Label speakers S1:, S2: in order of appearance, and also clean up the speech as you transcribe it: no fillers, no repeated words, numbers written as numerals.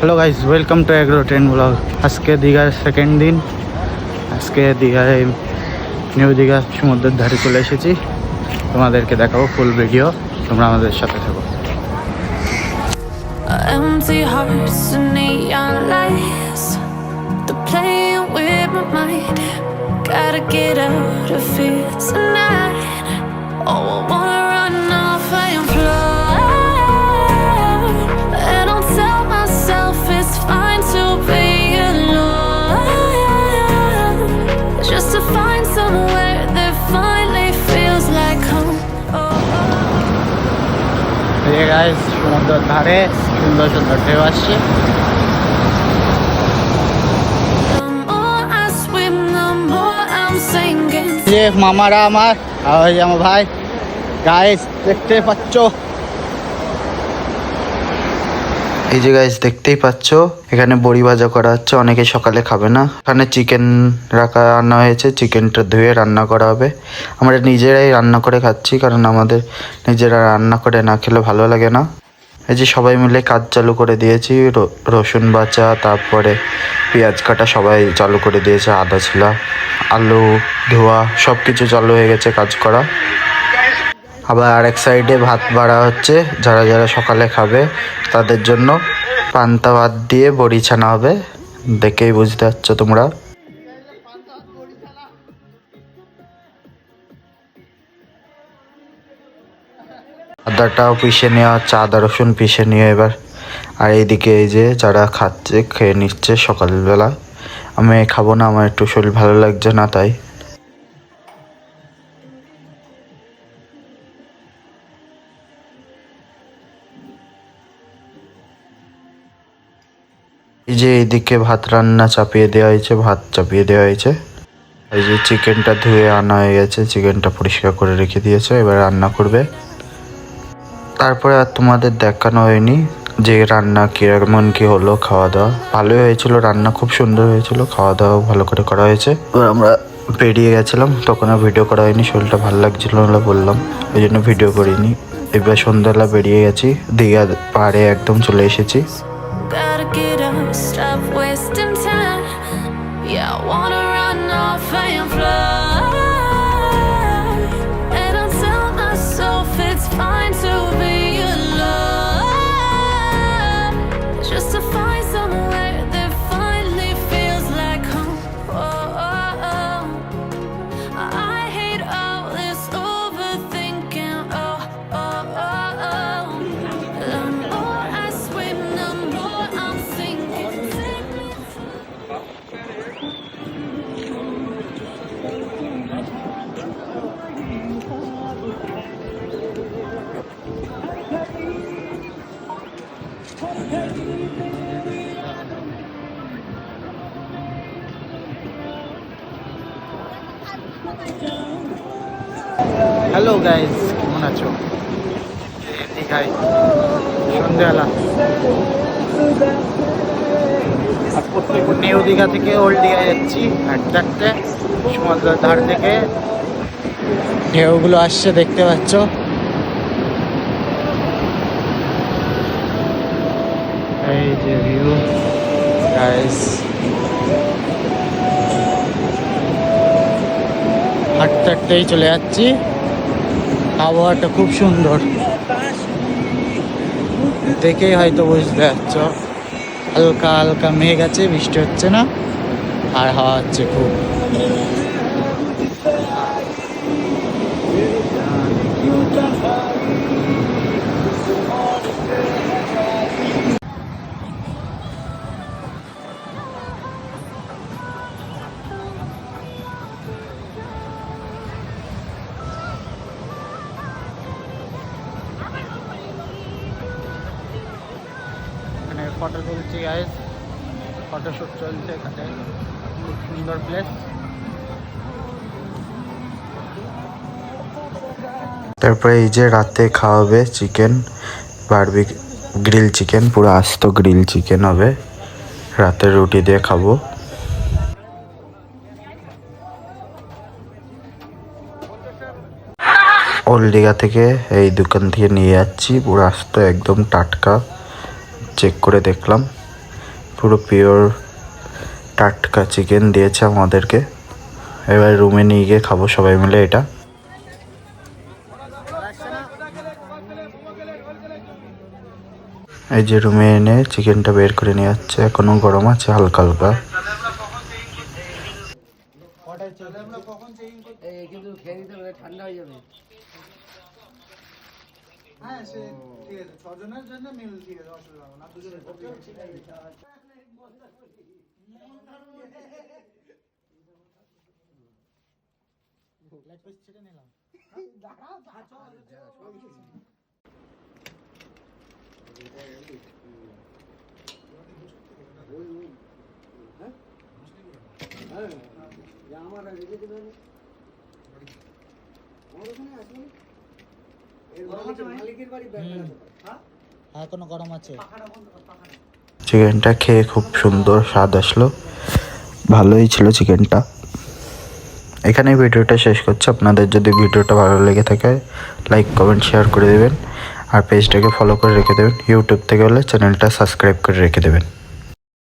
S1: Hello guys, welcome to agro train blog. আজকে দীঘার second দিন। আজকে দীঘায় নিউ দীঘা সমুদ্রের ধারে চলে এসেছি। তোমাদেরকে দেখাবো ফুল ভিডিও, তোমরা আমাদের সাথে থাকো।
S2: Empty hearts and neon lights, they're playing with my mind. Gotta get out of here tonight. Oh, I wanna run off and fly, and I'll tell myself it's fine to be alone, just to find somewhere that finally feels like home.
S1: এই guys, সমুদ্রের ধারে সুন্দর সুন্দর ঢেউ আসছে। যে মামারা আমার আর ওই আমার ভাই, গাইজ দেখতে পাচ্ছ, এই যে গাইজ দেখতেই পাচ্ছ এখানে বড়ি ভাজা করা হচ্ছে। অনেকে সকালে খাবে না, এখানে চিকেন রান্না হয়েছে, চিকেনটা ধুয়ে রান্না করা হবে। আমরা নিজেরাই রান্না করে খাচ্ছি, কারণ আমাদের নিজেরা রান্না করে না খেলে ভালো লাগে না। এই যে সবাই মিলে কাজ চালু করে দিয়েছি, রসুন বাটা, তারপরে পেঁয়াজ কাটা সবাই চালু করে দিয়েছে, আদা ছিলা, আলু ধোয়া সব কিছু চালু হয়ে গেছে কাজ করা। আবার আরেক সাইডে ভাত বাড়া হচ্ছে, যারা যারা সকালে খাবে তাদের জন্য পান্তা ভাত দিয়ে বড়ি ছানা হবে, দেখেই বুঝতে পারছো তোমরা। আদাটাও পিষে নেওয়া হচ্ছে, আদা রসুন পিষে নিয়ে এবার। আর এইদিকে এই যে যারা খাচ্ছে খেয়ে নিচ্ছে সকালবেলা। আমি খাবো না, আমার একটু শরীর ভালো লাগছে না, তাই। এই যে এইদিকে ভাত রান্না চাপিয়ে দেওয়া হয়েছে, ভাত চাপিয়ে দেওয়া হয়েছে। এই যে চিকেনটা ধুয়ে আনা হয়ে গেছে, চিকেনটা পরিষ্কার করে রেখে দিয়েছে, এবার রান্না করবে। তারপরে আর তোমাদের দেখানো হয়নি যে রান্না কিরকম কি হলো। খাওয়া দাওয়া ভালোই হয়েছিল, রান্না খুব সুন্দর হয়েছিল, খাওয়া দাওয়া ভালো করে করা হয়েছে। এবার আমরা বেরিয়ে গেছিলাম, তখন আর ভিডিও করা হয়নি, শরীরটা ভালো লাগছিল না বললাম, ওই জন্য ভিডিও করিনি। এবার সন্ধ্যাবেলা বেরিয়ে গেছি, দীঘা পাহাড়ে একদম চলে এসেছি।
S2: Gotta get up, stop wasting time. Yeah, I wanna run off and fly, and I'll tell myself it's fine to be alone, just to find somewhere that finally feels like home. Oh, I hate all this overthinking. The more I swim, the more I'm sinking. Take me
S1: hello guys, কেমন আছো? দীঘায় সন্ধ্যাবেলা new Digha থেকে old দীঘায় যাচ্ছি হাঁটতে হাঁটতে। সমুদ্রের ধার থেকে ঢেউগুলো আসছে, দেখতে পাচ্ছ। এই যে ভিউ গাইজ, হাঁটতে হাঁটতেই চলে যাচ্ছি। আবহাওয়াটা খুব সুন্দর, দেখেই হয়তো বুঝতে পারছো। হালকা হালকা মেঘ আছে, বৃষ্টি হচ্ছে না, আর হাওয়া হচ্ছে খুব। ফটো তুলছি গাইজ, ফটোশ্যুট চলছে এখানে, খুব সুন্দর প্লেস। তারপরে এই যে রাতে খাওয়াবে চিকেন, বারবিকিউ গ্রিল চিকেন, পুরো আস্ত গ্রিল চিকেন হবে, রাতের রুটি দিয়ে খাবো। ওল্ড দীঘা থেকে এই দোকান থেকে নিয়ে যাচ্ছি, পুরো আস্ত একদম টাটকা। চেক করে দেখলাম পুরো পিওর টাটকা চিকেন দিয়েছে আমাদেরকে। এবার রুমে নিয়ে গিয়ে খাবো সবাই মিলে এটা। এই যে রুমে এনে চিকেনটা বের করে নিয়ে যাচ্ছে, এখনো গরম আছে হালকা হালকা।
S3: এখনো গরম আছে।
S1: চিকেনটা খেয়ে খুব সুন্দর স্বাদ আসলো, ভালোই ছিল চিকেনটা। এখানেই ভিডিওটা শেষ করছি। আপনাদের যদি ভিডিওটা ভালো লেগে থাকে লাইক কমেন্ট শেয়ার করে দেবেন, আর পেজটাকে ফলো করে রেখে দেবেন। ইউটিউব থেকে হলে চ্যানেলটা সাবস্ক্রাইব করে রেখে দেবেন।